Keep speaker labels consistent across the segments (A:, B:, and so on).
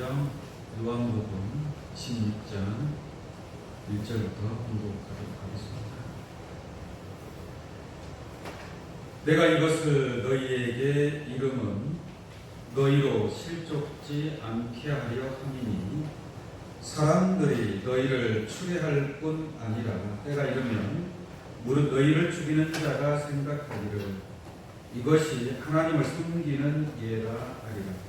A: 성경 요한복음 16장 1절부터 공독하도록 하겠습니다. 내가 이것을 너희에게 이름은 너희로 실족지 않게 하려 함이니 사람들이 너희를 추례할 뿐 아니라 때가 이르면 무릇 너희를 죽이는 자가 생각하기를 이것이 하나님을 섬기는 예라 하리라.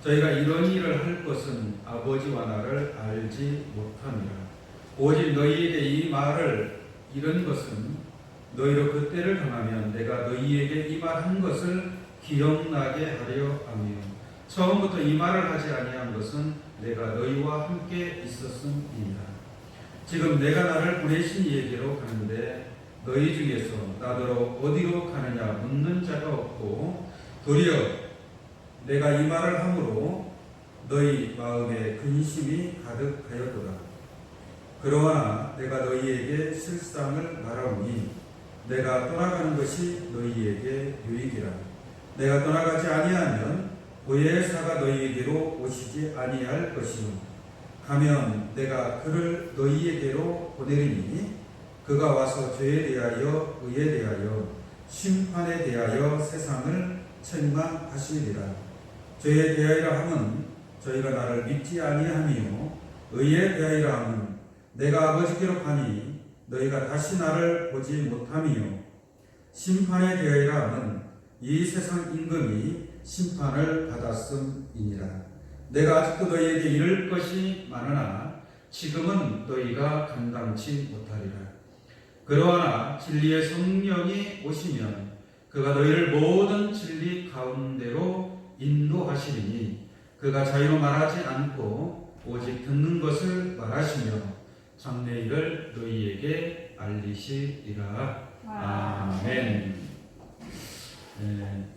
A: 저희가 이런 일을 할 것은 아버지와 나를 알지 못함이라. 오직 너희에게 이 말을 이런 것은 너희로 그때를 당하면 내가 너희에게 이 말한 것을 기억나게 하려 하며 처음부터 이 말을 하지 아니한 것은 내가 너희와 함께 있었음이니라. 지금 내가 나를 보내신 이에게로 가는데 너희 중에서 나더러 어디로 가느냐 묻는 자가 없고 도리어 내가 이 말을 함으로 너희 마음에 근심이 가득하였도다. 그러나 내가 너희에게 실상을 말하오니 내가 떠나가는 것이 너희에게 유익이라. 내가 떠나가지 아니하면 보혜사가 너희에게로 오시지 아니할 것이요 가면 내가 그를 너희에게로 보내리니 그가 와서 죄에 대하여 의에 대하여 심판에 대하여 세상을 책망하시리라. 죄에 대하여라 함은 저희가 나를 믿지 아니하며 의에 대하여라 함은 내가 아버지께로 가니 너희가 다시 나를 보지 못하며 심판에 대하여라 함은 이 세상 임금이 심판을 받았음이니라. 내가 아직도 너희에게 이를 것이 많으나 지금은 너희가 감당치 못하리라. 그러나 진리의 성령이 오시면 그가 너희를 모든 진리 가운데로 인도하시리니 그가 자유로 말하지 않고 오직 듣는 것을 말하시며 장래 일을 너희에게 알리시리라. 아멘.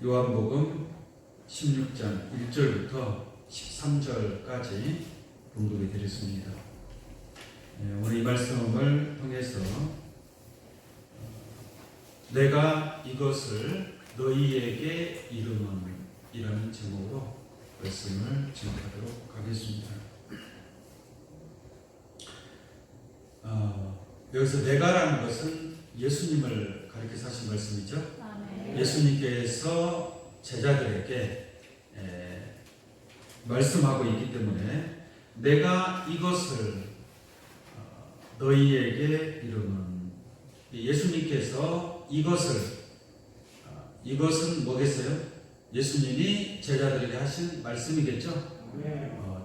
A: 요한복음 16장 1절부터 13절까지 봉독해 드렸습니다. 오늘 이 말씀을 통해서 내가 이것을 너희에게 이름은 이라는 제목으로 말씀을 진행하도록 하겠습니다. 여기서 내가라는 것은 예수님을 가리켜서 하신 말씀이죠. 예수님께서 제자들에게 말씀하고 있기 때문에 내가 이것을 너희에게 이름은 예수님께서 이것은 뭐겠어요? 예수님이 제자들에게 하신 말씀이겠죠.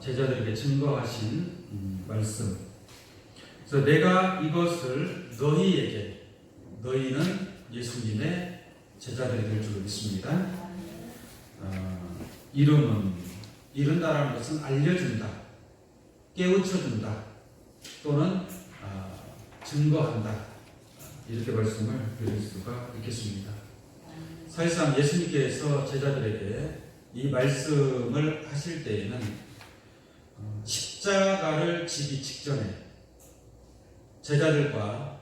A: 제자들에게 증거하신 말씀. 그래서 내가 이것을 너희에게, 너희는 예수님의 제자들이 될 줄 믿습니다. 이름은 이른다라는 것은 알려준다, 깨우쳐준다, 또는 증거한다, 이렇게 말씀을 드릴 수가 있겠습니다. 사실상 예수님께서 제자들에게 이 말씀을 하실 때에는 십자가를 지기 직전에 제자들과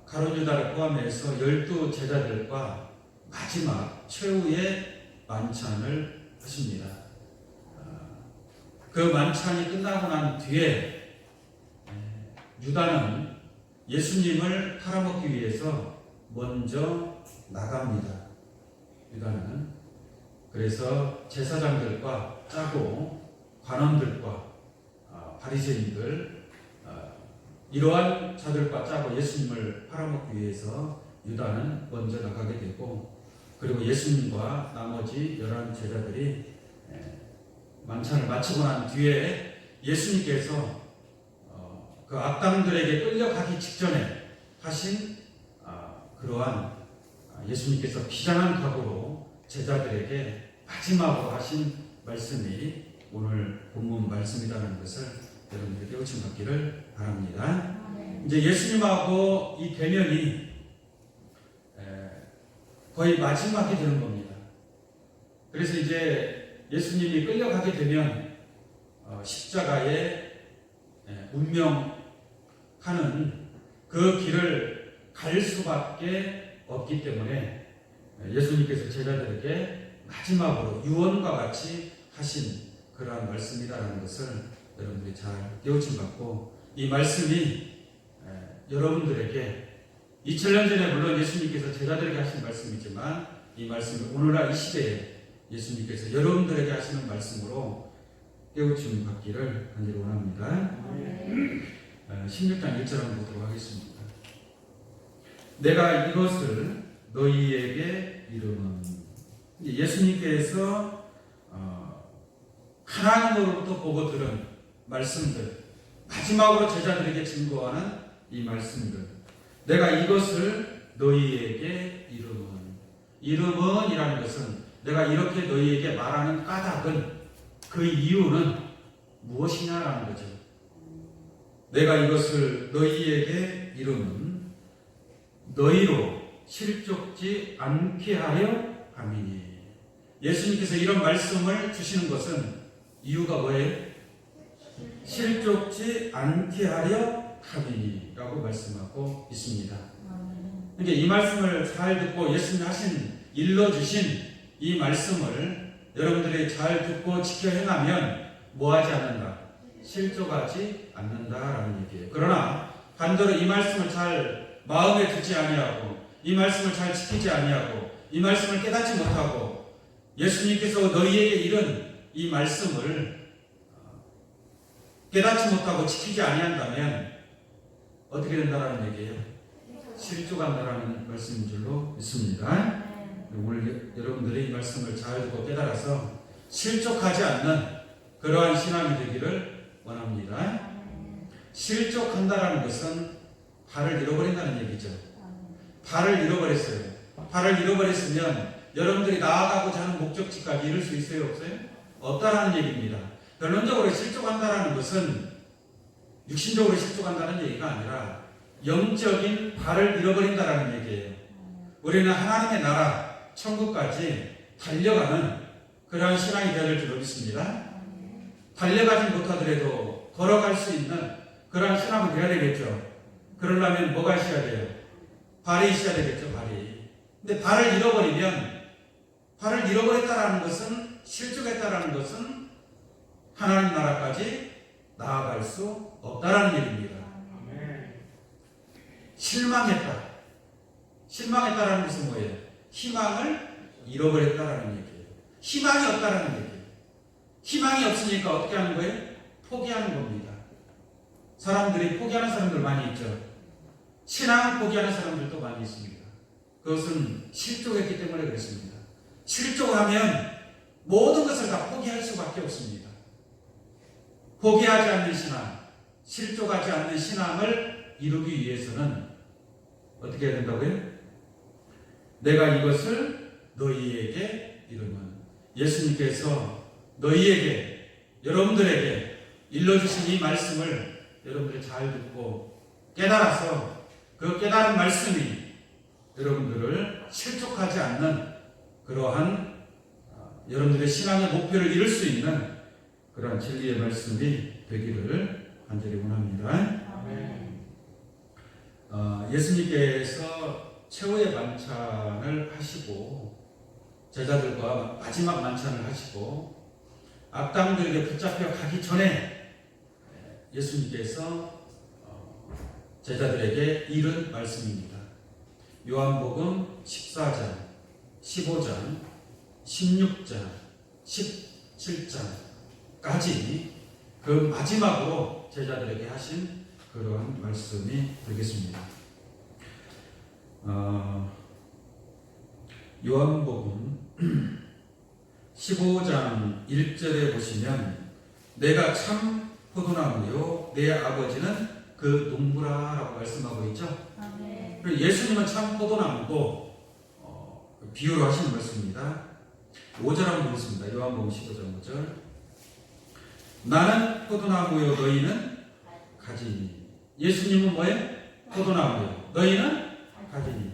A: 가룟 유다를 포함해서 12 제자들과 마지막 최후의 만찬을 하십니다. 그 만찬이 끝나고 난 뒤에 유다는 예수님을 팔아먹기 위해서 먼저 나갑니다. 유다는 그래서 제사장들과 짜고 관원들과 바리새인들 이러한 자들과 짜고 예수님을 팔아먹기 위해서 유다는 먼저 나가게 되고 그리고 예수님과 나머지 11 제자들이 만찬을 마치고 난 뒤에 예수님께서 그 악당들에게 끌려가기 직전에 하신 그러한 예수님께서 비장한 각오로 제자들에게 마지막으로 하신 말씀이 오늘 본문 말씀이라는 것을 여러분들에게 깨우침 받기를 바랍니다. 이제 예수님하고 이 대면이 거의 마지막이 되는 겁니다. 그래서 이제 예수님이 끌려가게 되면 십자가에 운명하는 그 길을 갈 수밖에 없기 때문에 예수님께서 제자들에게 마지막으로 유언과 같이 하신 그러한 말씀이라는 것을 여러분들이 잘 깨우침 받고, 이 말씀이 여러분들에게 2000년 전에 물론 예수님께서 제자들에게 하신 말씀이지만, 이 말씀을 오늘날 이 시대에 예수님께서 여러분들에게 하시는 말씀으로 깨우침 받기를 간절히 원합니다. 16장 1절 한번 보도록 하겠습니다. 내가 이것을 너희에게 이르면, 예수님께서 하나님으로부터 보고 들은 말씀들, 마지막으로 제자들에게 증거하는 이 말씀들, 내가 이것을 너희에게 이름은 이라는 것은 내가 이렇게 너희에게 말하는 까닭은, 그 이유는 무엇이냐라는 거죠. 내가 이것을 너희에게 이름은 너희로 실족지 않게 하려 함이니. 예수님께서 이런 말씀을 주시는 것은 이유가 뭐예요? 실족지 않게 하려 함이니라고 말씀하고 있습니다. 그러니까 이 말씀을 잘 듣고 예수님이 일러주신 이 말씀을 여러분들이 잘 듣고 지켜 행하면 뭐하지 않는다? 실족하지 않는다라는 얘기예요. 그러나 반대로 이 말씀을 잘 마음에 두지 아니하고, 이 말씀을 잘 지키지 아니하고, 이 말씀을 깨닫지 못하고, 예수님께서 너희에게 이른 이 말씀을 깨닫지 못하고 지키지 아니한다면 어떻게 된다라는 얘기예요? 실족한다라는 말씀인 줄로 믿습니다. 오늘 여러분들이 이 말씀을 잘 듣고 깨달아서 실족하지 않는 그러한 신앙이 되기를 원합니다. 실족한다라는 것은 발을 잃어버린다는 얘기죠. 발을 잃어버렸어요. 발을 잃어버렸으면 여러분들이 나아가고자 하는 목적지까지 이룰 수 있어요? 없어요? 없다라는 얘기입니다. 결론적으로 실족한다라는 것은 육신적으로 실족한다는 얘기가 아니라 영적인 발을 잃어버린다라는 얘기예요. 우리는 하나님의 나라, 천국까지 달려가는 그러한 신앙이 되어야 될 줄 믿습니다. 달려가지 못하더라도 걸어갈 수 있는 그러한 신앙이 되어야 되겠죠. 그러려면 뭐가 있어야 돼요? 발이 있어야 되겠죠, 발이. 근데 발을 잃어버렸다라는 것은, 실족했다라는 것은 하나님 나라까지 나아갈 수 없다라는 얘기입니다. 실망했다라는 것은 뭐예요? 희망을 잃어버렸다라는 얘기예요. 희망이 없다라는 얘기예요. 희망이 없으니까 어떻게 하는 거예요? 포기하는 겁니다. 사람들이 포기하는 사람들 많이 있죠. 신앙을 포기하는 사람들도 많이 있습니다. 그것은 실족했기 때문에 그렇습니다. 실족하면 모든 것을 다 포기할 수밖에 없습니다. 포기하지 않는 신앙, 실족하지 않는 신앙을 이루기 위해서는 어떻게 해야 된다고요? 내가 이것을 너희에게 이르면, 예수님께서 너희에게, 여러분들에게 일러주신 이 말씀을 여러분들이 잘 듣고 깨달아서 그 깨달은 말씀이 여러분들을 실족하지 않는 그러한 여러분들의 신앙의 목표를 이룰 수 있는 그러한 진리의 말씀이 되기를 간절히 원합니다. 예수님께서 최후의 만찬을 하시고 제자들과 마지막 만찬을 하시고 악당들에게 붙잡혀 가기 전에 예수님께서 제자들에게 이른 말씀입니다. 요한복음 14장, 15장, 16장, 17장까지 그 마지막으로 제자들에게 하신 그러한 말씀이 되겠습니다. 요한복음 15장 1절에 보시면 내가 참 포도나무요 내 아버지는 그 농부라라고 말씀하고 있죠. 예수님은 참 포도나무고 비유로 하시는 말씀입니다. 5절 한번 보겠습니다. 요한복음 15장 5절. 나는 포도나무요 너희는 가지니. 예수님은 뭐예요? 포도나무요. 너희는 가지니.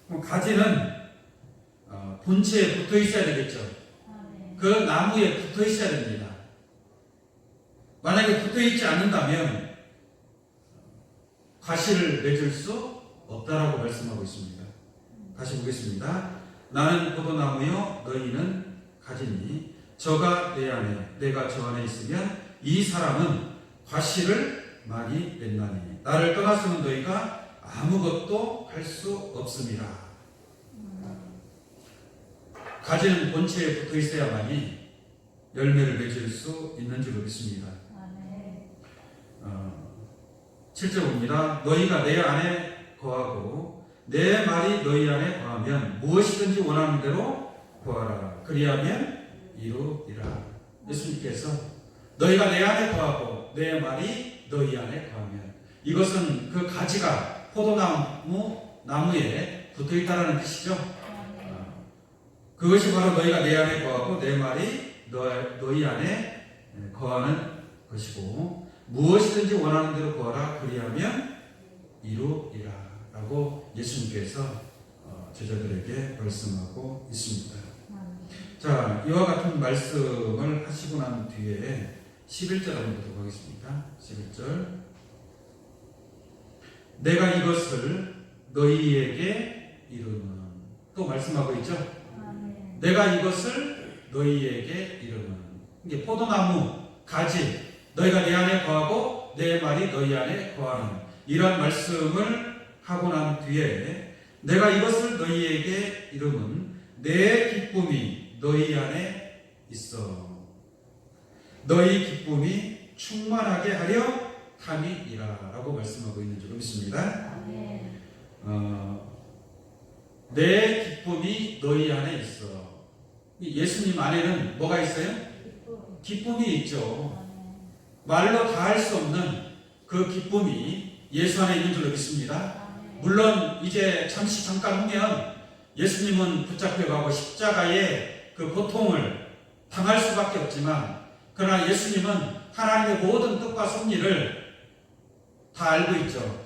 A: 그럼 가지는 본체에 붙어 있어야 되겠죠. 그 나무에 붙어 있어야 됩니다. 만약에 붙어 있지 않는다면 가시를 맺을 수 없다라고 말씀하고 있습니다. 다시 보겠습니다. 나는 포도나무요 너희는 가지니. 저가 내 안에 내가 저 안에 있으면 이 사람은 과실을 많이 맺나니 나를 떠나서는 너희가 아무것도 할 수 없음이라. 가지는 본체에 붙어 있어야만이 열매를 맺을 수 있는 줄로 믿습니다. 7절 봅니다. 너희가 내 안에 거하고 내 말이 너희 안에 거하면 무엇이든지 원하는 대로 구하라. 그리하면 이루리라. 예수님께서 너희가 내 안에 거하고 내 말이 너희 안에 거하면, 이것은 그 가지가 포도나무에 붙어 있다라는 뜻이죠. 그것이 바로 너희가 내 안에 거하고 내 말이 너희 안에 거하는 것이고, 무엇이든지 원하는 대로 구하라. 그리하면 이루리라 라고 예수님께서 제자들에게 말씀하고 있습니다. 자, 이와 같은 말씀을 하시고 난 뒤에 11절 한번 보도록 하겠습니다. 11절. 내가 이것을 너희에게 이루는, 또 말씀하고 있죠. 내가 이것을 너희에게 이루는, 이게 포도나무 가지, 너희가 내 안에 거하고 내 말이 너희 안에 거하는, 이런 말씀을 하고 난 뒤에 내가 이것을 너희에게 이루면 내 기쁨이 너희 안에 있어 너희 기쁨이 충만하게 하려 함이니라 라고 말씀하고 있는 줄 믿습니다. 내 기쁨이 너희 안에 있어. 예수님 안에는 뭐가 있어요? 기쁨이 있죠. 말로 다 할 수 없는 그 기쁨이 예수 안에 있는 줄로 믿습니다. 물론 이제 잠깐 후면 예수님은 붙잡혀가고 십자가의 그 고통을 당할 수밖에 없지만, 그러나 예수님은 하나님의 모든 뜻과 섭리를 다 알고 있죠.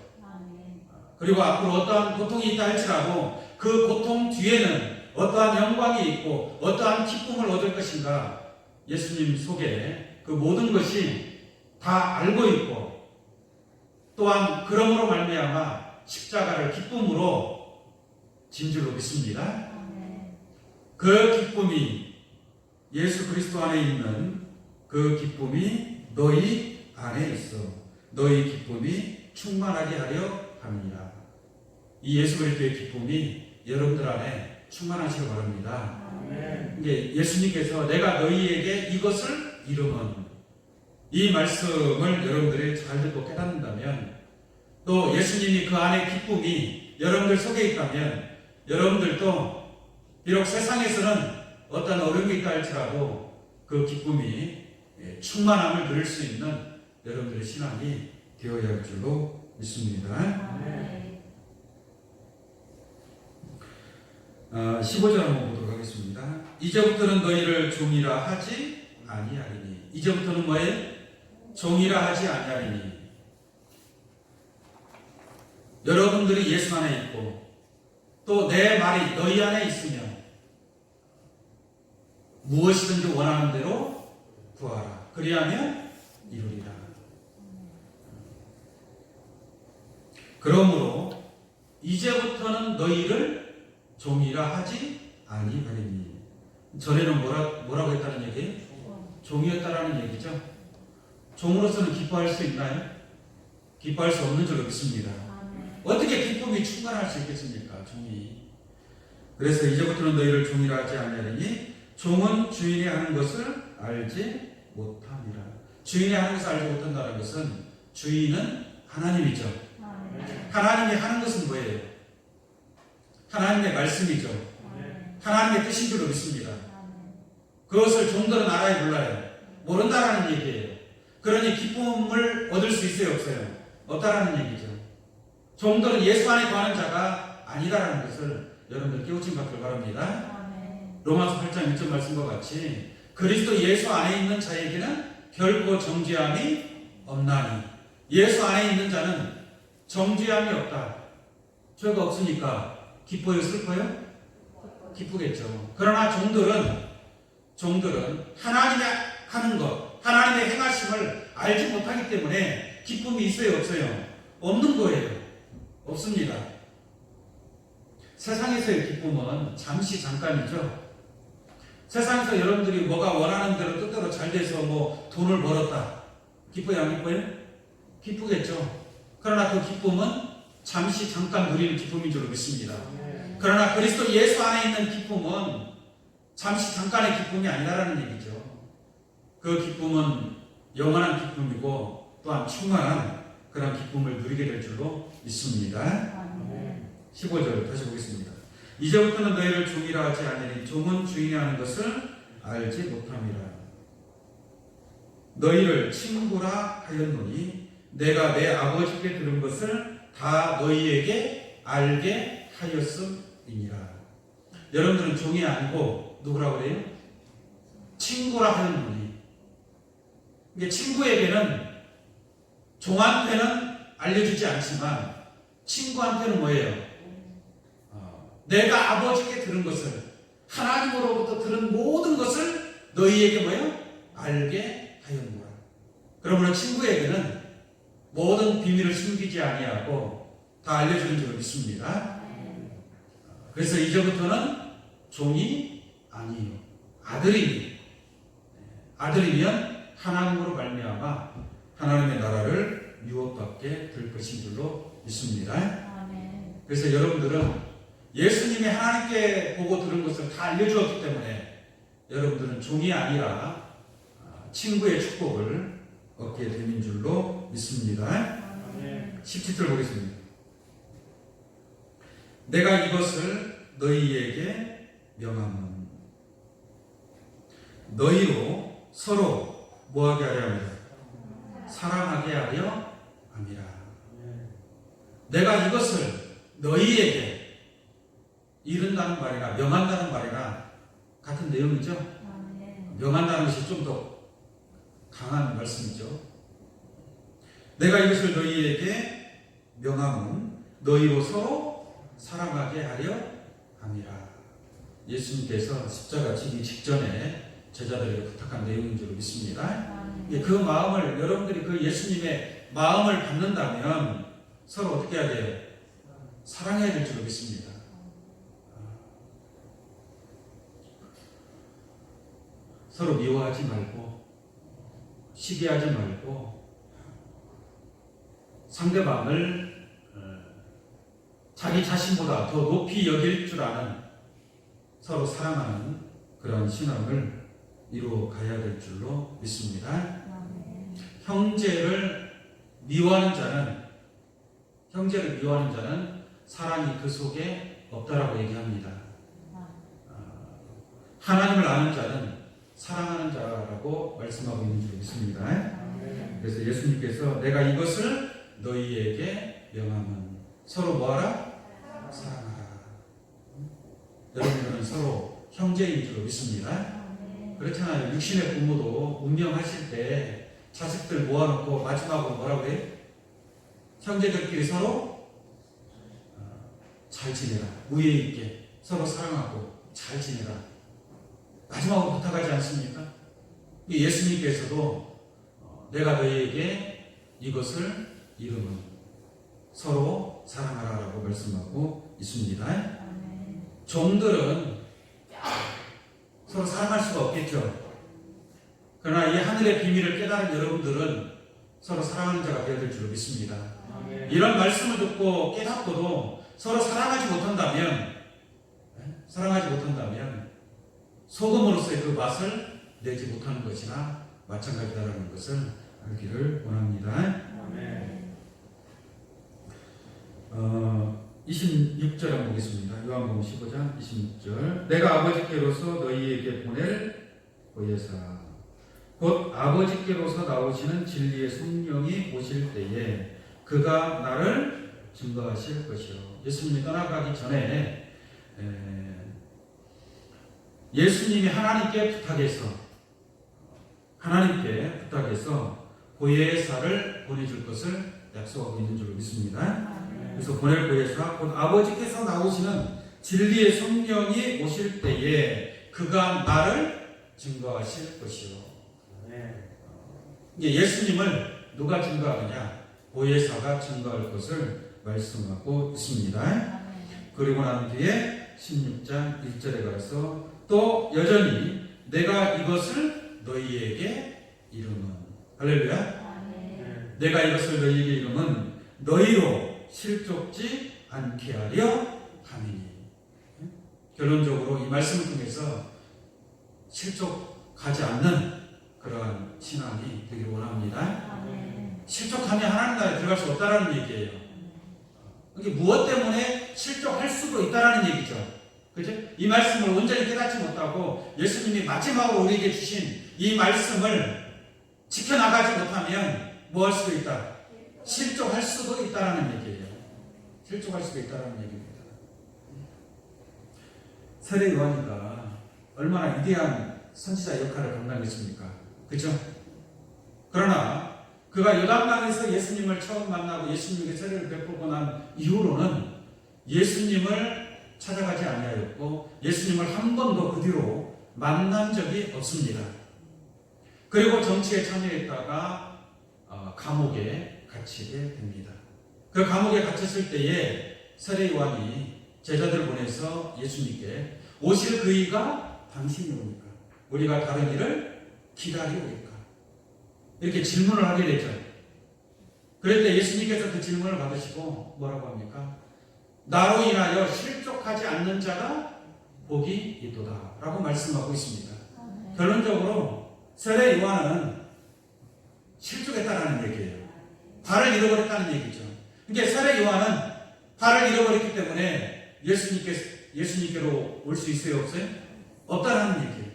A: 그리고 앞으로 어떠한 고통이 있다 할지라도 그 고통 뒤에는 어떠한 영광이 있고 어떠한 기쁨을 얻을 것인가, 예수님 속에 그 모든 것이 다 알고 있고, 또한 그러므로 말미암아 십자가를 기쁨으로 진 줄로 믿습니다. 그 기쁨이, 예수 그리스도 안에 있는 그 기쁨이 너희 안에 있어 너희 기쁨이 충만하게 하려 함이니라. 이 예수 그리스도의 기쁨이 여러분들 안에 충만하시길 바랍니다. 이게 예수님께서 내가 너희에게 이것을 이루면, 이 말씀을 여러분들이 잘 듣고 깨닫는다면, 또 예수님이 그 안에 기쁨이 여러분들 속에 있다면, 여러분들도 비록 세상에서는 어떤 어려움이 있다 할지라도 그 기쁨이 충만함을 누릴 수 있는 여러분들의 신앙이 되어야 할 줄로 믿습니다. 15절 한번 보도록 하겠습니다. 이제부터는 너희를 종이라 하지 아니하리니. 이제부터는 뭐예요? 종이라 하지 아니하리니. 여러분들이 예수 안에 있고 또 내 말이 너희 안에 있으면 무엇이든지 원하는 대로 구하라. 그리하면 이루리라. 그러므로 이제부터는 너희를 종이라 하지 아니하리니. 전에는 뭐라고 했다는 얘기예요? 종이었다라는 얘기죠. 종으로서는 기뻐할 수 있나요? 기뻐할 수 없는 줄로 믿습니다. 어떻게 기쁨이 충만할 수 있겠습니까? 종이. 그래서 이제부터는 너희를 종이라 하지 아니하리니 종은 주인이 하는 것을 알지 못함이라. 주인이 하는 것을 알지 못한다는 것은 주인은 하나님이죠. 하나님이 하는 것은 뭐예요? 하나님의 말씀이죠. 하나님의 뜻인 줄로 믿습니다. 그것을 종들은 알아야 몰라요? 모른다라는 얘기예요. 그러니 기쁨을 얻을 수 있어요? 없어요? 없다라는 얘기죠. 종들은 예수 안에 거하는 자가 아니다라는 것을 여러분들 깨우침 받길 바랍니다. 로마서 8장 1절 말씀과 같이 그리스도 예수 안에 있는 자에게는 결코 정죄함이 없나니. 예수 안에 있는 자는 정죄함이 없다. 죄가 없으니까 기뻐요? 슬퍼요? 기쁘겠죠. 그러나 종들은 하나님이 하는 것, 하나님의 행하심을 알지 못하기 때문에 기쁨이 있어요? 없어요? 없는 거예요. 없습니다. 세상에서의 기쁨은 잠깐이죠. 세상에서 여러분들이 뭐가 원하는 대로 뜻대로 잘 돼서 뭐 돈을 벌었다. 기뻐요, 안 기뻐요? 기쁘겠죠. 그러나 그 기쁨은 잠시 잠깐 누리는 기쁨인 줄 믿습니다. 그러나 그리스도 예수 안에 있는 기쁨은 잠시 잠깐의 기쁨이 아니라는 얘기죠. 그 기쁨은 영원한 기쁨이고 또한 충만한 그런 기쁨을 누리게 될 줄로 믿습니다. 15절 다시 보겠습니다. 이제부터는 너희를 종이라 하지 아니니 종은 주인이 하는 것을 알지 못함이라. 너희를 친구라 하였노니 내가 내 아버지께 들은 것을 다 너희에게 알게 하였음이니라. 여러분들은 종이 아니고 누구라고 그래요? 친구라 하였노니. 이게 친구에게는 종한테는 알려주지 않지만 친구한테는 뭐예요? 내가 아버지께 들은 것을, 하나님으로부터 들은 모든 것을 너희에게 뭐예요? 알게 하였노라. 그러므로 친구에게는 모든 비밀을 숨기지 아니하고 다 알려주는 줄 믿습니다. 그래서 이제부터는 종이 아니에요. 아들이면 하나님으로 말미암아 하나님의 나라를 유업받게 될 것인 줄로 믿습니다. 그래서 여러분들은 예수님이 하나님께 보고 들은 것을 다 알려주었기 때문에 여러분들은 종이 아니라 친구의 축복을 얻게 되는 줄로 믿습니다. 17절 보겠습니다. 내가 이것을 너희에게 명함은 너희로 서로 뭐하게 하려 합니다. 사랑하게 하려 함이라. 내가 이것을 너희에게 이른다는 말이나 명한다는 말이나 같은 내용이죠. 명한다는 것이 좀 더 강한 말씀이죠. 내가 이것을 너희에게 명함은 너희로 서로 사랑하게 하려 함이라. 예수님께서 십자가 지기 직전에 제자들에게 부탁한 내용인 줄 믿습니다. 그 마음을, 여러분들이 그 예수님의 마음을 받는다면 서로 어떻게 해야 돼요? 사랑해야 될 줄 믿습니다. 서로 미워하지 말고 시기하지 말고 상대방을 자기 자신보다 더 높이 여길 줄 아는 서로 사랑하는 그런 신앙을 이루어 가야 될 줄로 믿습니다. 형제를 미워하는 자는 사랑이 그 속에 없다라고 얘기합니다. 하나님을 아는 자는 사랑하는 자라고 말씀하고 있는 줄 믿습니다. 그래서 예수님께서 내가 이것을 너희에게 명함은 서로 뭐하라? 사랑하라. 여러분들은 서로 형제인 줄 믿습니다. 그렇잖아요. 육신의 부모도 운명하실 때 자식들 모아놓고 마지막으로 뭐라고 해요? 형제들끼리 서로 잘 지내라. 우애 있게 서로 사랑하고 잘 지내라. 마지막으로 부탁하지 않습니까? 예수님께서도 내가 너희에게 이것을 이름은 서로 사랑하라라고 말씀하고 있습니다. 종들은 서로 사랑할 수가 없겠죠. 그러나 이 하늘의 비밀을 깨달은 여러분들은 서로 사랑하는 자가 되어야 될 줄 믿습니다. 이런 말씀을 듣고 깨닫고도 서로 사랑하지 못한다면 소금으로서의 그 맛을 내지 못하는 것이나 마찬가지다라는 것을 알기를 원합니다. 26절 한번 보겠습니다. 요한복음 15장 26절. 내가 아버지께로서 너희에게 보낼 보혜사 곧 아버지께로서 나오시는 진리의 성령이 오실 때에 그가 나를 증거하실 것이요. 예수님이 떠나가기 전에 예수님이 하나님께 부탁해서 보혜사를 보내줄 것을 약속하고 있는 줄 믿습니다. 그래서 보낼 보혜사 곧 아버지께서 나오시는 진리의 성령이 오실 때에 그가 나를 증거하실 것이요. 예수님을 누가 증거하느냐? 보혜사가 증거할 것을 말씀하고 있습니다. 그리고 난 뒤에 16장 1절에 가서 또 여전히 내가 이것을 너희에게 이름은 할렐루야. 내가 이것을 너희에게 이름은 너희로 실족지 않게 하려 함이니. 결론적으로 이 말씀을 통해서 실족하지 않는 그러한 신앙이 되기를 원합니다. 실족하면 하나님 나라에 들어갈 수 없다라는 얘기예요. 이게 무엇 때문에 실족할 수도 있다라는 얘기죠. 그죠? 이 말씀을 온전히 깨닫지 못하고 예수님이 마지막으로 우리에게 주신 이 말씀을 지켜나가지 못하면 뭐 할 수도 있다? 실족할 수도 있다라는 얘기예요. 실족할 수도 있다라는 얘기입니다. 세례 요한이가 얼마나 위대한 선지자 역할을 감당했습니까? 그죠? 그러나 그가 요단강에서 예수님을 처음 만나고 예수님에게 세례를 베풀고 난 이후로는 예수님을 찾아가지 아니하였고 예수님을 한 번도 그 뒤로 만난 적이 없습니다. 그리고 정치에 참여했다가 감옥에 갇히게 됩니다. 그 감옥에 갇혔을 때에 세례 요한이 제자들을 보내서 예수님께 오실 그이가 당신이 오니까 우리가 다른 일을 기다리오리까 이렇게 질문을 하게 되죠. 그럴 때 예수님께서 그 질문을 받으시고 뭐라고 합니까? 나로 인하여 실족하지 않는 자가 복이 있도다 라고 말씀하고 있습니다. 결론적으로 세례 요한은 실족했다라는 얘기예요. 발을 잃어버렸다는 얘기죠. 그러니까 세례 요한은 발을 잃어버렸기 때문에 예수님께로 올 수 있어요? 없어요? 없다라는 얘기예요.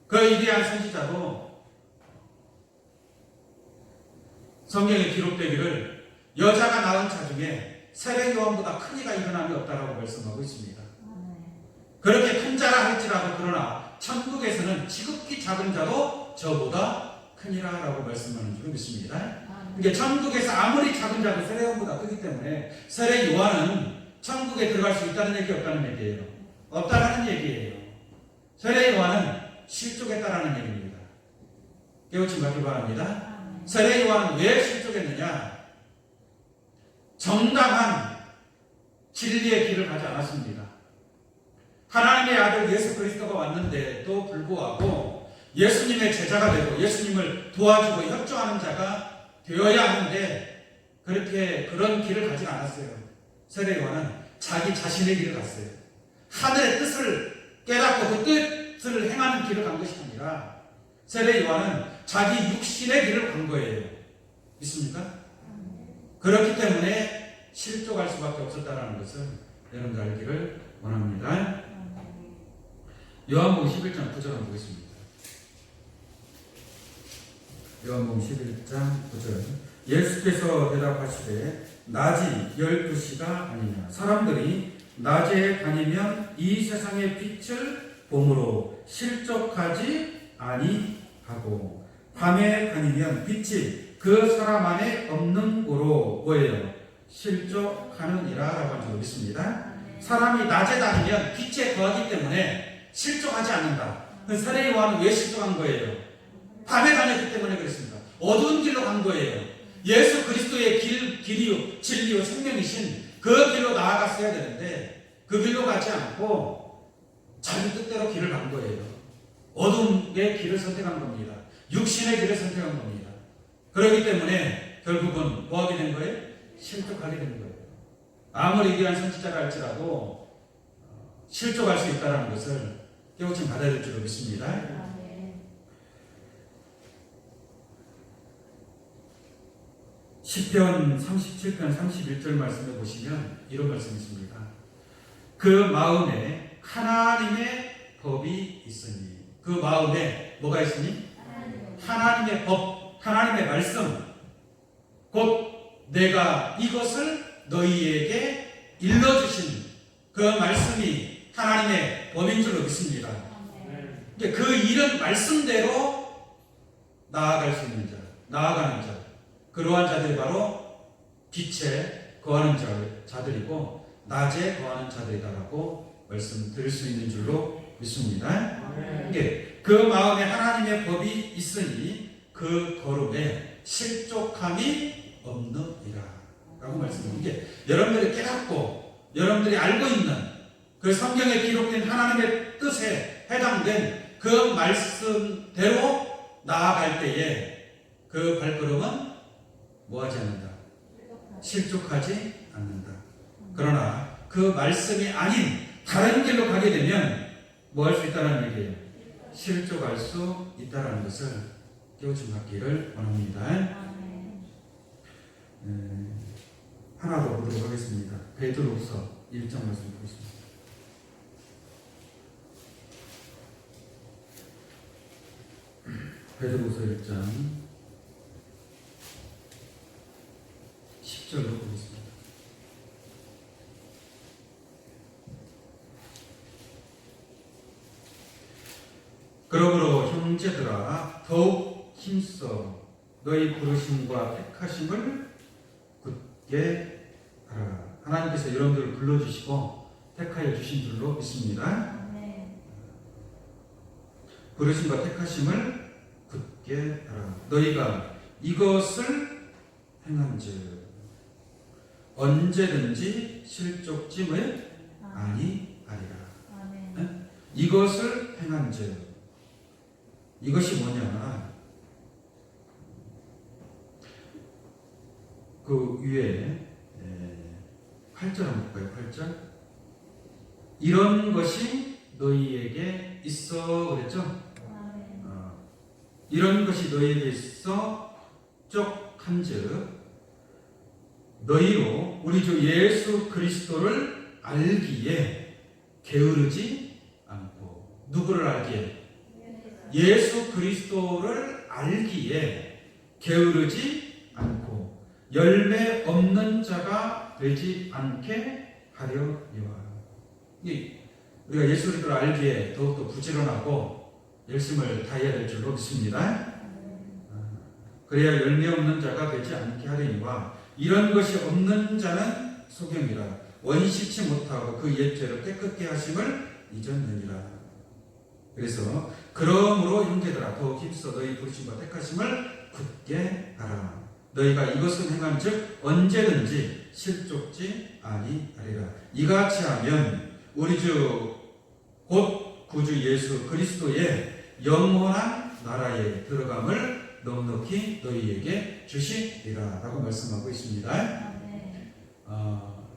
A: 그 위대한 선지자도 성경에 기록되기를 여자가 낳은 자 중에 세례 요한보다 큰 이가 일어남이 없다라고 말씀하고 있습니다. 그렇게 큰 자라 할지라도 그러나 천국에서는 지극히 작은 자도 저보다 크니라라고 말씀하는 줄 믿습니다. 그러니까 천국에서 아무리 작은 자도 세례 요한보다 크기 때문에 세례 요한은 천국에 들어갈 수 있다는 얘기 없다는 얘기예요. 없다라는 얘기예요. 세례 요한은 실족했다라는 얘기입니다. 깨우침 받기 바랍니다. 세례 요한은 왜 실족했느냐? 정당한 진리의 길을 가지 않았습니다. 하나님의 아들 예수 그리스도가 왔는데도 불구하고 예수님의 제자가 되고 예수님을 도와주고 협조하는 자가 되어야 하는데 그런 길을 가지 않았어요. 세례 요한은 자기 자신의 길을 갔어요. 하늘의 뜻을 깨닫고 그 뜻을 행하는 길을 간 것이 아니라 세례 요한은 자기 육신의 길을 간 거예요. 믿습니까? 그렇기 때문에 실족할 수밖에 없었다는 것을 여러분들 알기를 원합니다. 요한복음 11장 9절 한번 보겠습니다. 요한복음 11장 9절 예수께서 대답하시되 낮이 12시가 아니냐 사람들이 낮에 다니면 이 세상의 빛을 봄으로 실족하지 아니하고 밤에 다니면 빛이 그 사람 안에 없는 고로 뭐예요? 실족하느니라 라고 한 줄 믿습니다. 사람이 낮에 다니면 빛에 거하기 때문에 실족하지 않는다. 세례 요한은 왜 실족한 거예요? 밤에 다녔기 때문에 그렇습니다. 어두운 길로 간 거예요. 예수 그리스도의 길이요 진리요 생명이신 그 길로 나아갔어야 되는데 그 길로 가지 않고 자기 뜻대로 길을 간 거예요. 어둠의 길을 선택한 겁니다. 육신의 길을 선택한 겁니다. 그렇기 때문에 결국은 뭐하게 된 거예요? 실족하게 된 거예요. 아무리 위대한 선지자가 할지라도 실족할 수 있다는 것을 깨우침 받아야 될 줄로 믿습니다. 시편 37편 31절 말씀에 보시면 이런 말씀이 있습니다. 그 마음에 하나님의 법이 있으니 그 마음에 뭐가 있으니? 하나님의 법, 하나님의 말씀 곧 내가 이것을 너희에게 일러주신 그 말씀이 하나님의 법인 줄로 믿습니다. 그 일은 말씀대로 나아갈 수 있는 자, 나아가는 자 그러한 자들이 바로 빛에 거하는 자들이고 낮에 거하는 자들이다라고 말씀드릴 수 있는 줄로 믿습니다. 그 마음에 하나님의 법이 있으니 그 걸음에 실족함이 없느니라 라고 말씀합니다. 여러분들이 깨닫고 여러분들이 알고 있는 그 성경에 기록된 하나님의 뜻에 해당된 그 말씀대로 나아갈 때에 그 발걸음은 뭐하지 않는다? 실족하지 않는다. 그러나 그 말씀이 아닌 다른 길로 가게 되면 뭐 할 수 있다는 얘기예요? 실족할 수 있다는 것을 깨우침 받기를 원합니다. 하나 더 보도록 하겠습니다. 베드로후서 1장 말씀 보겠습니다. 베드로후서 1장 10절로 보겠습니다. 그러므로 형제들아 더욱 힘써 너희 부르심과 택하심을 굳게 하라. 하나님께서 여러분들을 불러주시고 택하여 주신 줄로 믿습니다. 부르심과 택하심을 굳게 하라. 너희가 이것을 행한즉 언제든지 실족짐을 아니하리라. 네? 이것을 행한즉 이것이 뭐냐? 그 위에 8절 한번 볼까요? 8절. 이런 것이 너희에게 있어 그랬죠? 이런 것이 너희에게 있어 쪽한즉 너희로 우리 주 예수 그리스도를 알기에 게으르지 않고. 누구를 알기에? 예수 그리스도를 알기에 게으르지 않고 열매 없는 자가 되지 않게 하려니와. 우리가 예수 그리스도를 알기에 더욱더 부지런하고 열심을 다해야 될 줄로 믿습니다. 그래야 열매 없는 자가 되지 않게 하려니와. 이런 것이 없는 자는 소경이라 원시치 못하고 그 옛죄로 깨끗게 하심을 잊었느니라. 그래서 그러므로 형제들아 더욱 힘써 너희 부르심과 택하심을 굳게 하라. 너희가 이것을 행한즉 언제든지 실족지 아니하리라. 이같이 하면 우리 주 곧 구주 예수 그리스도의 영원한 나라에 들어감을 넉넉히 너희에게 주시리라 라고 말씀하고 있습니다.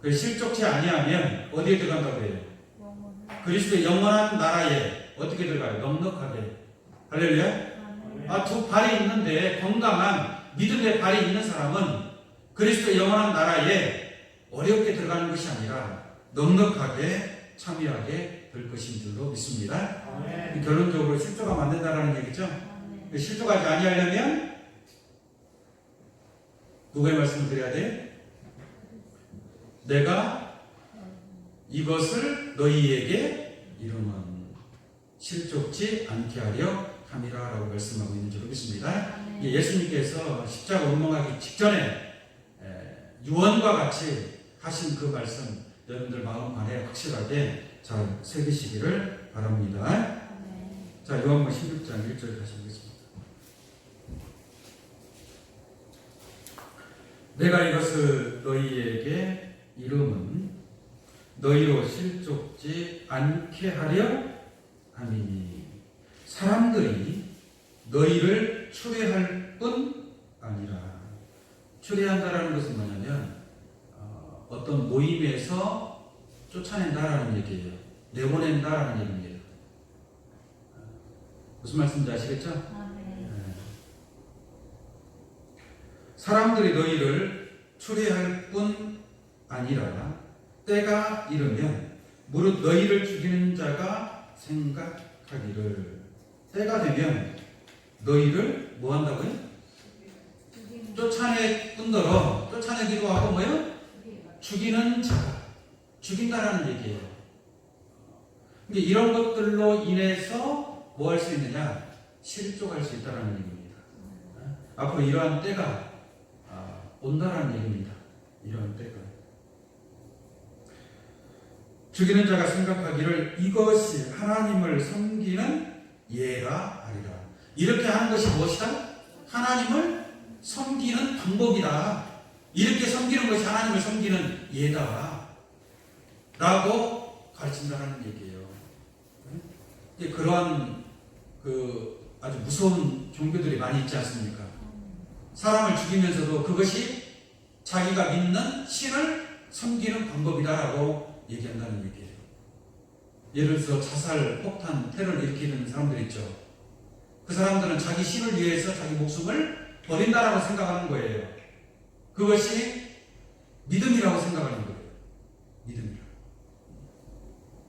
A: 그 실족지 아니하면 어디에 들어간다고 해요? 그리스도의 영원한 나라에 어떻게 들어가요? 넉넉하게. 할렐루야. 두 발이 있는데 건강한 믿음의 발이 있는 사람은 그리스도의 영원한 나라에 어렵게 들어가는 것이 아니라 넉넉하게 참여하게 될 것인 줄로 믿습니다. 결론적으로 실족하면 안 된다는 얘기죠. 실족하지 아니하려면 누구의 말씀을 드려야 돼? 내가 이것을 너희에게 이루면 실족지 않게 하려 함이라 라고 말씀하고 있는 줄로 믿습니다. 예수님께서 십자가 운명하기 직전에 유언과 같이 하신 그 말씀 여러분들 마음 안에 확실하게 잘 새기시기를 바랍니다. 자, 요한복음 16장 1절 다시 보겠습니다. 내가 이것을 너희에게 이름은 너희로 실족지 않게 하려 함이니 사람들이 너희를 추례할 뿐 아니라. 추례한다라는 것은 뭐냐면 어떤 모임에서 쫓아낸다라는 얘기예요. 내보낸다라는 얘기입니다. 무슨 말씀인지 아시겠죠? 사람들이 너희를 추례할 뿐 아니라 때가 이르면 무릇 너희를 죽이는 자가 생각하기를. 때가 되면 너희를 뭐 한다고요? 쫓아낼 뿐더러 쫓아내기도 하고 뭐요? 죽이는 자가. 죽인다라는 얘기예요. 근데 이런 것들로 인해서 뭐 할 수 있느냐? 실족할 수 있다라는 얘기입니다. 앞으로 이러한 때가 온다라는 얘기입니다. 이러한 때가. 죽이는 자가 생각하기를 이것이 하나님을 섬기는 예라 하리라. 이렇게 하는 것이 무엇이다? 하나님을 섬기는 방법이다. 이렇게 섬기는 것이 하나님을 섬기는 예다 라고 가르친다는 얘기예요. 그러한 아주 무서운 종교들이 많이 있지 않습니까? 사람을 죽이면서도 그것이 자기가 믿는 신을 섬기는 방법이다라고 얘기한다는 얘기예요. 예를 들어서 자살, 폭탄, 테러를 일으키는 사람들 있죠. 그 사람들은 자기 신을 위해서 자기 목숨을 버린다라고 생각하는 거예요. 그것이 믿음이라고 생각하는 거예요. 믿음이라고.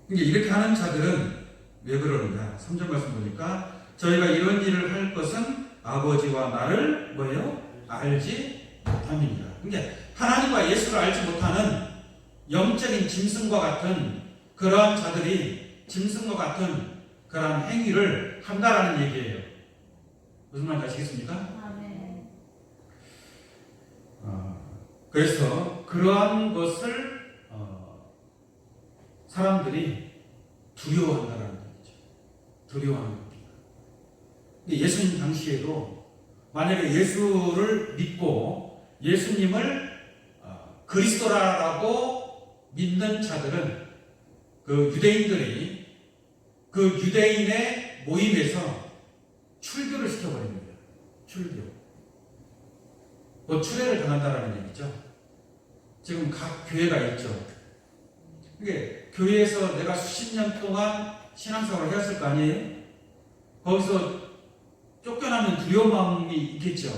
A: 그러니까 이렇게 하는 자들은 왜 그러느냐? 3절 말씀 보니까 저희가 이런 일을 할 것은 아버지와 나를 뭐예요? 알지 못함이니라. 그러니까 하나님과 예수를 알지 못하는 영적인 짐승과 같은 그러한 자들이 짐승과 같은 그러한 행위를 한다라는 얘기예요. 무슨 말인지 아시겠습니까? 그래서 그러한 것을 사람들이 두려워한다라는 얘기죠. 두려워하는 겁니다. 예수님 당시에도 만약에 예수를 믿고 예수님을 그리스도라고 믿는 자들은 그 유대인들이 그 유대인의 모임에서 출교를 시켜버립니다. 출교. 출애를 당한다라는 얘기죠. 지금 각 교회가 있죠. 이게 교회에서 내가 수십 년 동안 신앙생활을 해왔을 거 아니에요? 거기서 쫓겨나면 두려운 마음이 있겠죠.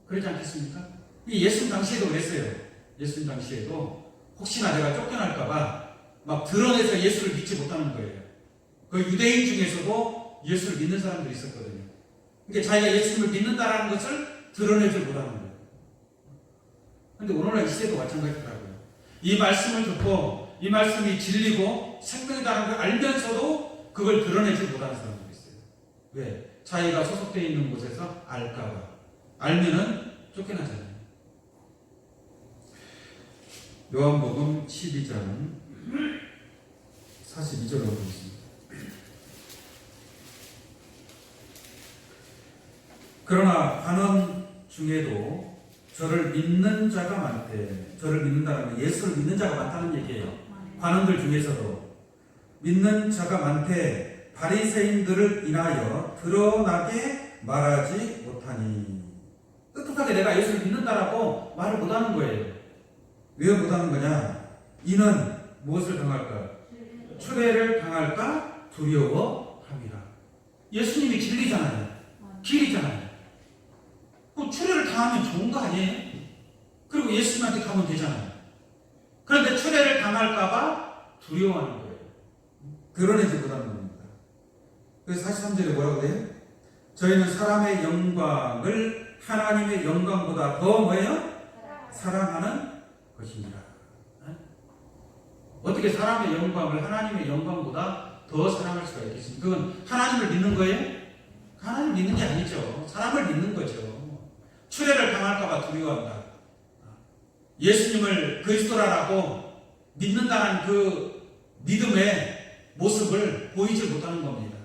A: 그렇지 않겠습니까? 예수님 당시에도 그랬어요. 예수님 당시에도 혹시나 내가 쫓겨날까봐 막 드러내서 예수를 믿지 못하는 거예요. 그 유대인 중에서도 예수를 믿는 사람들이 있었거든요. 그러니까 자기가 예수님을 믿는다라는 것을 드러내지 못하는 거예요. 그런데 오늘날 이 시대도 마찬가지더라고요. 이 말씀을 듣고 이 말씀이 진리고 생명이라는 걸 알면서도 그걸 드러내지 못하는 사람들이 있어요. 왜? 자기가 소속되어 있는 곳에서 알까봐. 알면은 쫓겨나잖아요. 요한복음 12장 42절로 보겠습니다. 그러나 관원 중에도 저를 믿는 자가 많대. 저를 믿는다는 건 예수를 믿는 자가 많다는 얘기예요. 관원들 중에서도 믿는 자가 많대. 바리새인들을 인하여 드러나게 말하지 못하니. 뜻하게 내가 예수를 믿는다라고 말을 못하는 거예요. 왜 못하는 거냐? 이는 무엇을 당할까? 추례를 당할까 두려워함이라. 예수님이 진리잖아요. 길이잖아요. 추례를 당하면 좋은 거 아니에요? 그리고 예수님한테 가면 되잖아요. 그런데 추례를 당할까봐 두려워하는 거예요. 드러내지 못하는 겁니다. 그래서 43절에 뭐라고 돼요? 저희는 사람의 영광을 하나님의 영광보다 더 뭐예요? 사랑하는 것입니다. 어떻게 사람의 영광을 하나님의 영광보다 더 사랑할 수가 있겠습니까? 그건 하나님을 믿는 거예요? 하나님을 믿는 게 아니죠. 사람을 믿는 거죠. 추례를 당할까봐 두려워한다. 예수님을 그리스도라고 믿는다는 그 믿음의 모습을 보이지 못하는 겁니다.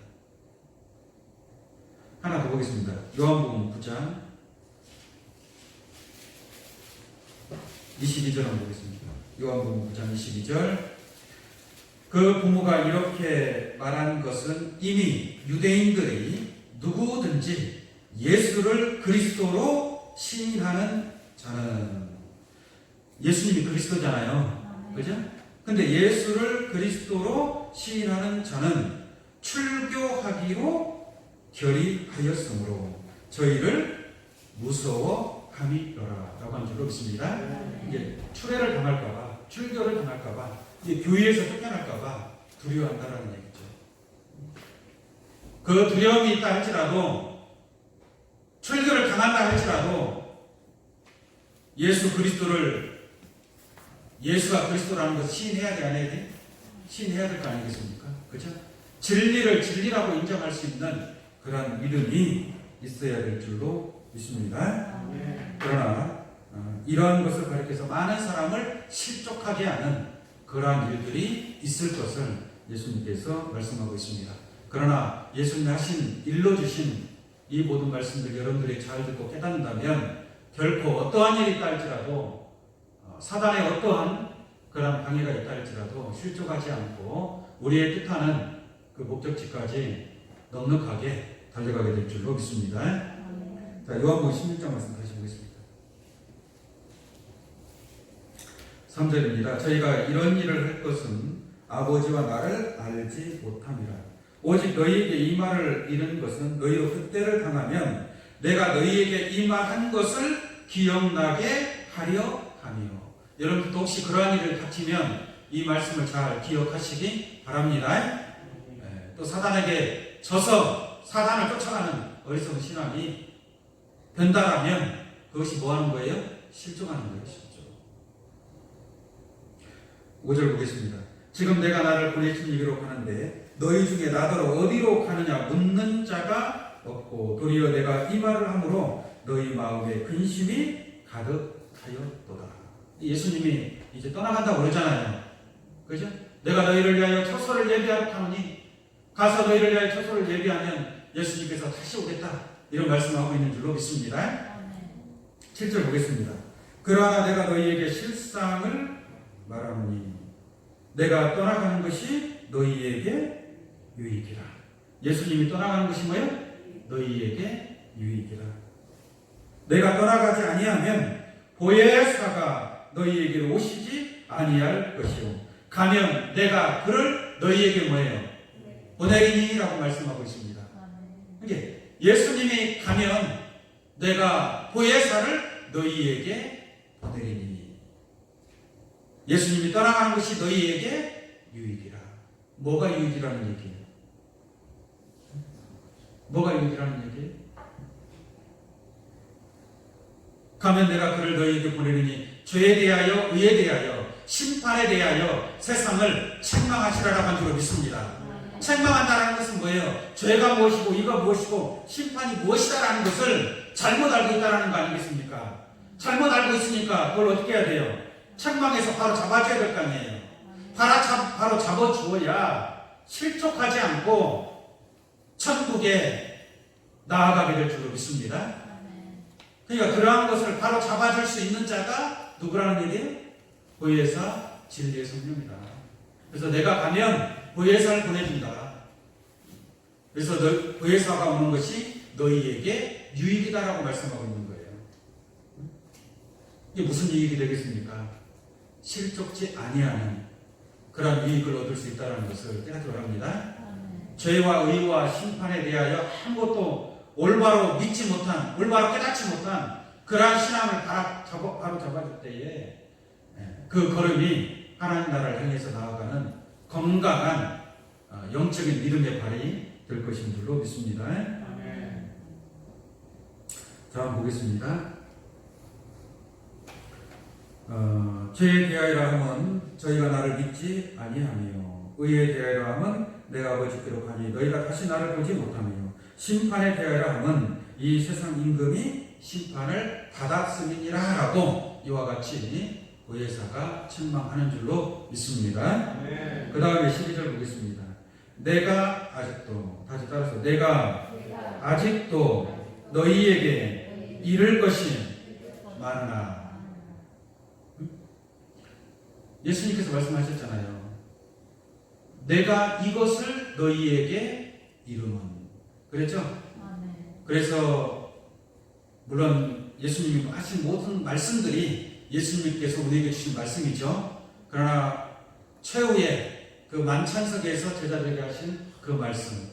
A: 하나 더 보겠습니다. 요한복음 9장 22절 한번 보겠습니다. 요한복음 9장 22절. 그 부모가 이렇게 말한 것은 이미 유대인들이 누구든지 예수를 그리스도로 시인하는 자는, 예수님이 그리스도잖아요. 그죠? 근데 예수를 그리스도로 시인하는 자는 출교하기로 결의하였으므로 저희를 무서워함이로라 라고 한 줄로 있습니다. 이게 추례를 당할까봐, 출교를 당할까봐, 이게 교회에서 쫓겨날까봐 두려워한다라는 얘기죠. 그 두려움이 있다 할지라도, 출교를 당한다 할지라도 예수 그리스도를, 예수가 그리스도라는 것을 시인해야 돼, 안 해야 돼? 시인해야 될 거 아니겠습니까? 그죠? 진리를 진리라고 인정할 수 있는 그런 믿음이 있어야 될 줄로 믿습니다. 그러나 이러한 것을 가리켜서 많은 사람을 실족하게 하는 그러한 일들이 있을 것을 예수님께서 말씀하고 있습니다. 그러나 예수님이 하신, 일러주신 이 모든 말씀들 여러분들이 잘 듣고 깨닫는다면 결코 어떠한 일이 있다 할지라도 사단의 어떠한 그런 방해가 있다 할지라도 실족하지 않고 우리의 뜻하는 그 목적지까지 넉넉하게 달려가게 될 줄로 믿습니다. 자, 요한복음 16장 말씀 다시 보겠습니다. 3절입니다. 저희가 이런 일을 할 것은 아버지와 나를 알지 못함이라. 오직 너희에게 이 말을 이르는 것은 너희로 흑대를 당하면 내가 너희에게 이 말한 것을 기억나게 하려 함이요. 여러분들도 혹시 그러한 일을 닥치면 이 말씀을 잘 기억하시기 바랍니다. 또 사단에게 져서 사단을 쫓아가는 어리석은 신앙이 된다라면 그것이 뭐 하는 거예요? 실족하는 거예요. 실족. 5절 보겠습니다. 지금 내가 나를 보내신 이기로 가는데 너희 중에 나더러 어디로 가느냐 묻는 자가 없고 도리어 내가 이 말을 함으로 너희 마음에 근심이 가득하였도다. 예수님이 이제 떠나간다고 그러잖아요. 그죠? 내가 너희를 위하여 처소를 예비하노니 가서 너희를 위하여 처소를 예비하면 예수님께서 다시 오겠다. 이런 말씀하고 있는 줄로 믿습니다. 7절 보겠습니다. 그러나 내가 너희에게 실상을 말하노니 내가 떠나가는 것이 너희에게 유익이라. 예수님이 떠나가는 것이 뭐예요? 너희에게 유익이라. 내가 떠나가지 아니하면 보혜사가 너희에게로 오시지 아니할 것이요 가면 내가 그를 너희에게 뭐예요? 보내리니라고 말씀하고 있습니다. 이게 예수님이 가면 내가 보혜사를 너희에게 보내리니. 예수님이 떠나가는 것이 너희에게 유익이라. 뭐가 유익이라는 얘기예요? 뭐가 유익이라는 얘기예요? 가면 내가 그를 너희에게 보내리니 죄에 대하여 의에 대하여 심판에 대하여 세상을 책망하시라라고 한 줄로 믿습니다. 책망한다는 것은 뭐예요? 죄가 무엇이고 이가 무엇이고 심판이 무엇이다라는 것을 잘못 알고 있다는 거 아니겠습니까? 잘못 알고 있으니까 그걸 어떻게 해야 돼요? 책망해서 바로 잡아줘야 될 거 아니에요. 바로 잡아주어야 실족하지 않고 천국에 나아가게 될 줄로 믿습니다. 그러니까 그러한 것을 바로 잡아줄 수 있는 자가 누구라는 얘기예요? 보혜사 진리의 성령이다. 그래서 내가 가면 보혜사를 보내준다. 그래서 보혜사가 오는 것이 너희에게 유익이다라고 말씀하고 있는 거예요. 이게 무슨 유익이 되겠습니까? 실족지 아니하는 그런 유익을 얻을 수 있다는 것을 깨닫기 바랍니다. 죄와 의와 심판에 대하여 아무것도 올바로 믿지 못한, 올바로 깨닫지 못한 그러한 신앙을 바로 잡아줄 때에 그 걸음이 하나님 나라를 향해서 나아가는 건강한 영적인 믿음의 발이 될 것인 줄로 믿습니다. 자, 한번 보겠습니다. 죄에 대하여라 함은 저희가 나를 믿지 아니하며 의에 대하여라 함은 내가 아버지께로 가니 너희가 다시 나를 보지 못하며 심판에 대하여라 함은 이 세상 임금이 심판을 받았음이니라 라고 이와 같이 보혜사가 책망하는 줄로 믿습니다. 그 다음에 12절 보겠습니다. 내가 아직도, 다시 따라서 내가 아직도 너희에게 이를 것이 많으나. 예수님께서 말씀하셨잖아요. 내가 이것을 너희에게 이루면. 그랬죠? 그래서 물론 예수님이 하신 모든 말씀들이 예수님께서 우리에게 주신 말씀이죠. 그러나 최후의 그 만찬석에서 제자들에게 하신 그 말씀,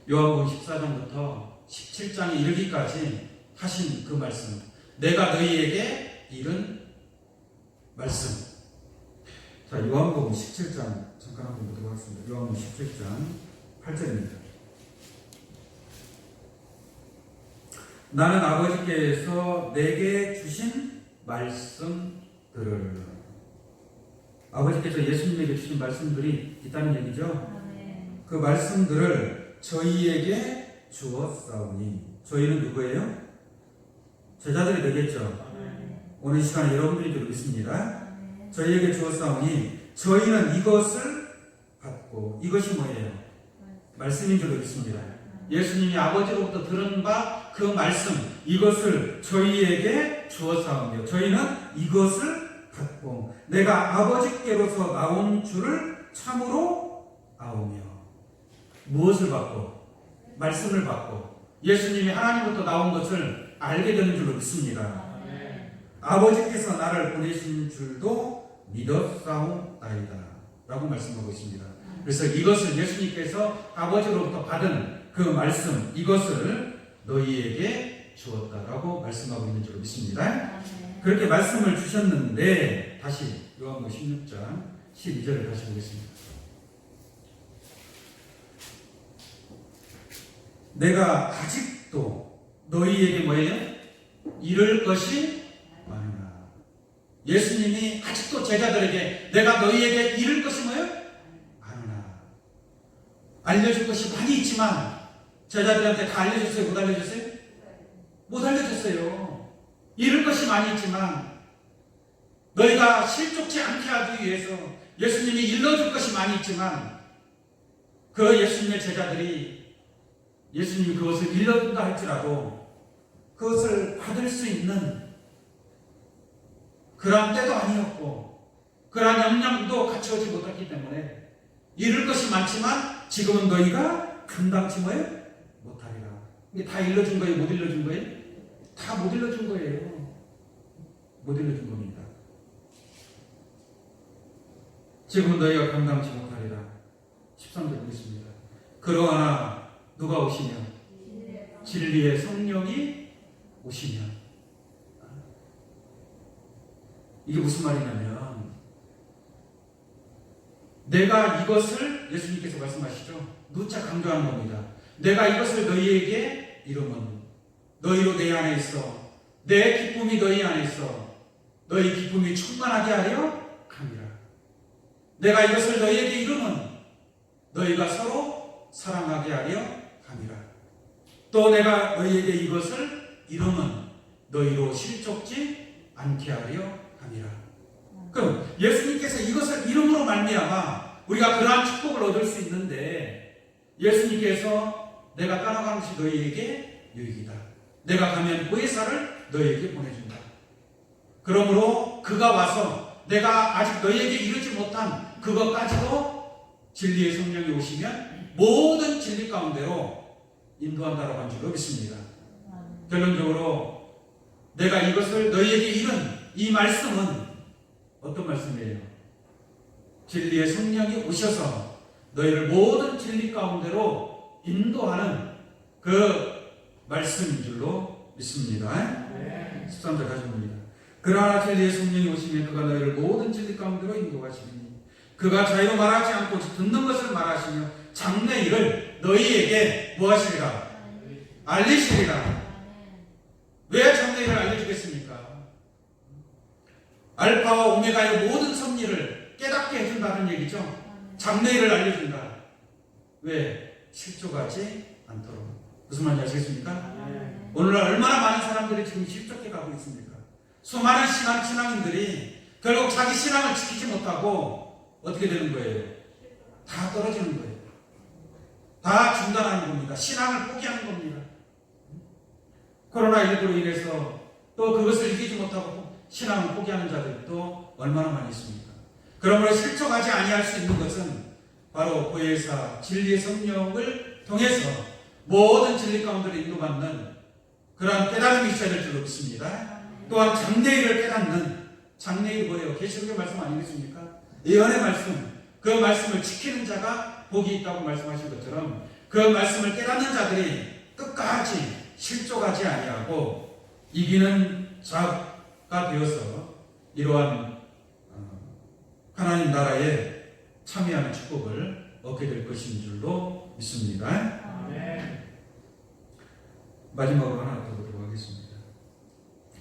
A: 요한복음 14장부터 17장에 이르기까지 하신 그 말씀, 내가 너희에게 이른 말씀. 자, 요한복음 17장 잠깐 한번 보도록 하겠습니다. 요한복음 17장 8절입니다. 나는 아버지께서 내게 주신 말씀들을, 아버지께서 예수님에게 주신 말씀들이 있다는 얘기죠. 그 말씀들을 저희에게 주었사오니. 저희는 누구예요? 제자들이 되겠죠. 오늘 시간에 여러분들이 줄 믿습니다. 저희에게 주었사오니 저희는 이것을 받고, 이것이 뭐예요? 말씀인 줄로 믿습니다. 예수님이 아버지로부터 들은 바 그 말씀, 이것을 저희에게 주었사오며 저희는 이것을 받고 내가 아버지께로서 나온 줄을 참으로 아오며. 무엇을 받고? 말씀을 받고 예수님이 하나님부터 나온 것을 알게 되는 줄로 믿습니다. 아버지께서 나를 보내신 줄도 믿었사오나이다 라고 말씀하고 있습니다. 그래서 이것을 예수님께서 아버지로부터 받은 그 말씀, 이것을 너희에게 주었다라고 말씀하고 있는 줄로 믿습니다. 그렇게 말씀을 주셨는데, 다시 요한복음 16장 12절을 다시 보겠습니다. 내가 아직도 너희에게 뭐예요? 이를 것이 많으나. 예수님이 아직도 제자들에게 내가 너희에게 이를 것이 뭐예요? 많으나. 알려줄 것이 많이 있지만 제자들한테 다 알려줬어요? 못 알려줬어요? 못 알려줬어요. 이를 것이 많이 있지만 너희가 실족지 않게 하기 위해서 예수님이 일러줄 것이 많이 있지만 그 예수님의 제자들이 예수님이 그것을 일러준다 할지라도 그것을 받을 수 있는 그러한 때도 아니었고 그러한 역량도 갖추어지 못했기 때문에 이룰 것이 많지만 지금은 너희가 감당치 뭐예요? 못하리라. 이게 다 일러준 거예요? 못 일러준 거예요? 다 못 일러준 거예요. 못 일러준 겁니다. 지금은 너희가 감당치 못하리라. 13절 보겠습니다. 그러나 누가 오시냐? 진리의 성령이 오시냐? 이게 무슨 말이냐면 내가 이것을 예수님께서 말씀하시죠. 누차 강조하는 겁니다. 내가 이것을 너희에게 이루면 너희로 내 안에 있어 내 기쁨이 너희 안에 있어 너희 기쁨이 충만하게 하려 함이라. 내가 이것을 너희에게 이루면 너희가 서로 사랑하게 하려 함이라. 또 내가 너희에게 이것을 이루면 너희로 실족지 않게 하려 함이라. 그럼 예수님께서 이것을 이름으로 말미암아 우리가 그러한 축복을 얻을 수 있는데 예수님께서 내가 떠나가는 것이 너희에게 유익이다. 내가 가면 보혜사를 너희에게 보내준다. 그러므로 그가 와서 내가 아직 너희에게 이루지 못한 그것까지도 진리의 성령이 오시면 모든 진리 가운데로 인도한다라고 한 줄로 믿습니다. 결론적으로 내가 이것을 너희에게 이룬 이 말씀은 어떤 말씀이에요? 진리의 성령이 오셔서 너희를 모든 진리 가운데로 인도하는 그 말씀인 줄로 믿습니다. 13절 다시 봅니다. 그러나 진리의 성령이 오시면 그가 너희를 모든 진리 가운데로 인도하시리니 그가 자유로 말하지 않고 듣는 것을 말하시며 장래일을 너희에게 무엇이리라? 알리시리라. 왜 장래일을 알려주겠습니까? 알파와 오메가의 모든 섭리를 깨닫게 해준다는 얘기죠. 장래일을 알려준다. 왜? 실족하지 않도록. 무슨 말인지 아시겠습니까? 오늘날 얼마나 많은 사람들이 지금 실족해 가고 있습니까? 수많은 신앙인들이 결국 자기 신앙을 지키지 못하고 어떻게 되는 거예요? 다 떨어지는 거예요. 다 중단하는 겁니다. 신앙을 포기하는 겁니다. 코로나19로 인해서 또 그것을 이기지 못하고 신앙을 포기하는 자들도 얼마나 많이 있습니까? 그러므로 실족하지 아니할 수 있는 것은 바로 보혜사 진리의 성령을 통해서 모든 진리 가운데로 인도받는 그러한 깨달음이 있어야 될 줄로 믿습니다. 또한 장래일을 깨닫는 장래일이 뭐예요? 계시록의 말씀 아니겠습니까? 예언의 말씀, 그 말씀을 지키는 자가 복이 있다고 말씀하신 것처럼 그 말씀을 깨닫는 자들이 끝까지 실족하지 아니하고 이기는 자가 되어서 이러한 하나님 나라에 참여하는 축복을 얻게 될 것인 줄로 믿습니다. 마지막으로 하나 더 보도록 하겠습니다.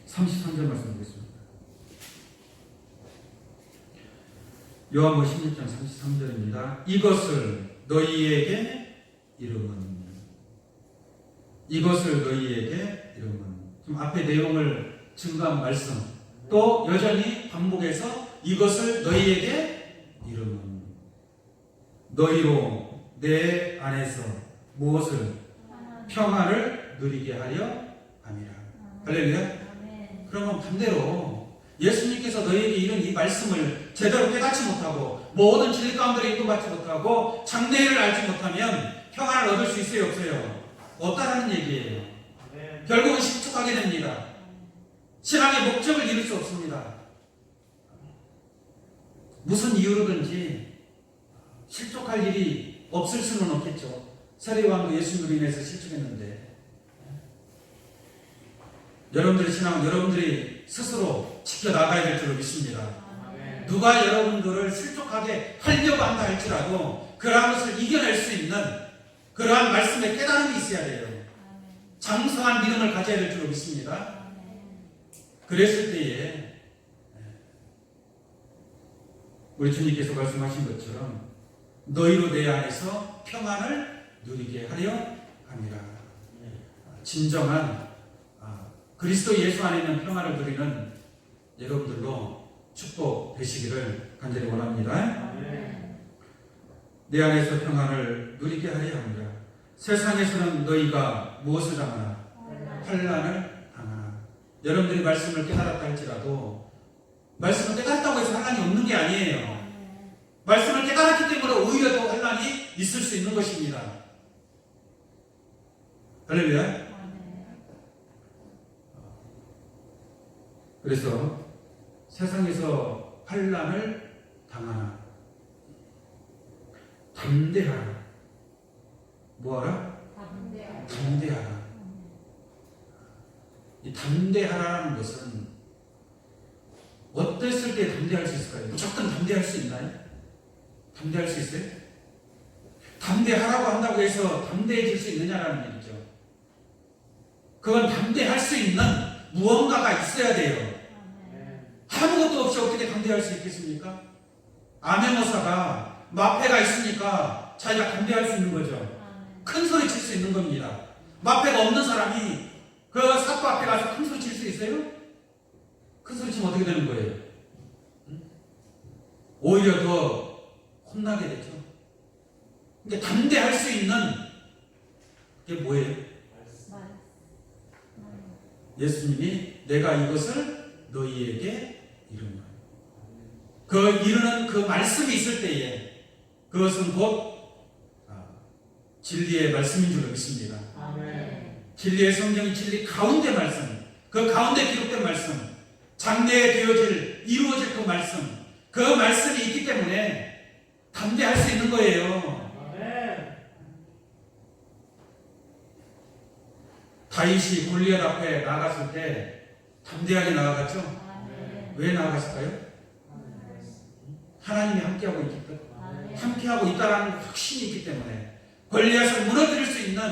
A: 33절 말씀 보겠습니다. 요한복음 16장 33절입니다. 이것을 너희에게 이름은 좀 앞에 내용을 증거한 말씀 또 여전히 반복해서 이것을 너희에게 이름은 너희로 내 안에서 무엇을 평안을 누리게 하려 함이라. 할렐루야. 그러면 반대로 예수님께서 너희에게 이런 이 말씀을 제대로 깨닫지 못하고 모든 진리 가운데 인도받지 못하고 장래를 알지 못하면 평안을 얻을 수 있어요, 없어요? 없다라는 얘기예요. 결국은 실족하게 됩니다. 신앙의 목적을 이룰 수 없습니다. 무슨 이유로든지 실족할 일이 없을 수는 없겠죠. 세례요한도 예수님으로 인해서 실족했는데, 여러분들의 신앙은 여러분들이 스스로 지켜나가야 될 줄로 믿습니다. 누가 여러분들을 실족하게 하려고 한다 할지라도 그러한 것을 이겨낼 수 있는 그러한 말씀의 깨달음이 있어야 돼요. 장성한 믿음을 가져야 될 줄로 믿습니다. 그랬을 때에 우리 주님께서 말씀하신 것처럼 너희로 내 안에서 평안을 누리게 하려 함이라. 진정한 그리스도 예수 안에 있는 평안을 누리는 여러분들로 축복되시기를 간절히 원합니다. 내 안에서 평안을 누리게 하려 합니다. 세상에서는 너희가 무엇을 당하나? 환난을 당하나. 여러분들이 말씀을 깨달았다 할지라도 말씀을 깨달았다고 해서 환난이 없는 게 아니에요. 말씀을 깨달았기 때문에 오히려 더 환난이 있을 수 있는 것입니다. 할렐루야. 그래서 세상에서 환난을 당하나 담대하라. 뭐하라? 담대하라. 이 담대하라는 것은 어땠을 때 담대할 수 있을까요? 무조건 담대할 수 있나요? 담대할 수 있어요? 담대하라고 한다고 해서 담대해질 수 있느냐라는 얘기죠. 그건 담대할 수 있는 무언가가 있어야 돼요. 아무것도 없이 어떻게 담대할 수 있겠습니까? 암행어사가 마패가 있으니까 자기가 담대할 수 있는 거죠. 큰 소리 칠 수 있는 겁니다. 마패가 없는 사람이 그 사또 앞에 가서 큰 소리 칠 수 있어요? 큰 소리 치면 어떻게 되는 거예요? 오히려 더 혼나게 되죠. 그러니까 담대할 수 있는 게 뭐예요? 예수님이 내가 이것을 너희에게 이루노라. 그 이루는 그 말씀이 있을 때에 그것은 곧 진리의 말씀인 줄 믿습니다. 진리의 성경이 진리 가운데 말씀, 그 가운데 기록된 말씀, 장래에 되어질 이루어질 그 말씀이 있기 때문에 담대할 수 있는 거예요. 다윗이 골리앗 앞에 나갔을 때 담대하게 나아갔죠? 왜 나아갔을까요? 하나님이 함께하고 있다라는 확신이 있기 때문에, 골리앗을 무너뜨릴 수 있는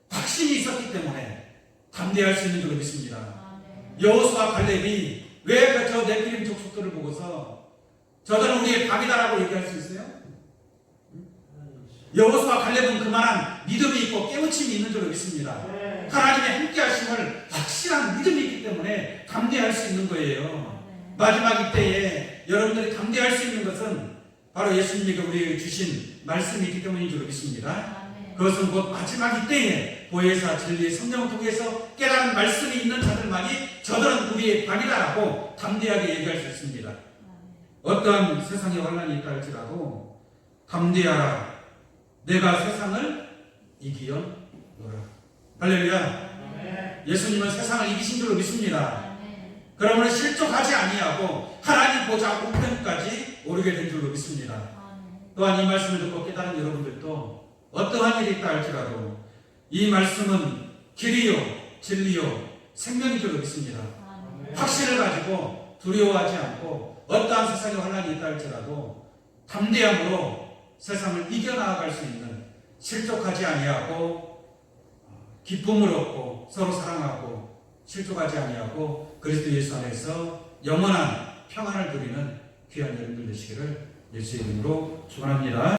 A: 확신이 있었기 때문에 담대할 수 있는 줄 믿습니다. 여호수아 갈렙이 왜 저 네피림 족속들을 보고서 저들은 우리의 밥이다라고 얘기할 수 있어요? 여호수아 갈렙은 그만한 믿음이 있고 깨우침이 있는 줄 믿습니다. 하나님의 함께하심을 확실한 믿음이 있기 때문에 담대할 수 있는 거예요. 마지막 이때에 여러분들이 담대할 수 있는 것은 바로 예수님이 우리에게 주신 말씀이 있기 때문인 줄 믿습니다. 그것은 곧 마지막 이때에 보혜사 진리의 성령을 통해서 깨달은 말씀이 있는 자들만이 저들은 우리의 밥이다라고 담대하게 얘기할 수 있습니다. 어떠한 세상에 환난이 있다 할지라도 담대하라. 내가 세상을 이기었노라. 할렐루야. 예수님은 세상을 이기신 줄로 믿습니다. 그러므로 실족하지 아니하고 하나님 보좌 우편까지 오르게 된 줄로 믿습니다. 또한 이 말씀을 듣고 깨달은 여러분들도 어떠한 일이 있다 할지라도 이 말씀은 길이요 진리요 생명인 줄로 믿습니다. 확신을 가지고 두려워하지 않고 어떠한 세상에 환난이 있다 할지라도 담대함으로 세상을 이겨나갈 수 있는, 실족하지 아니하고 기쁨을 얻고 서로 사랑하고 실족하지 아니하고 그리스도 예수 안에서 영원한 평안을 누리는 귀한 여러분들 되시기를 예수의 이름으로 축원합니다.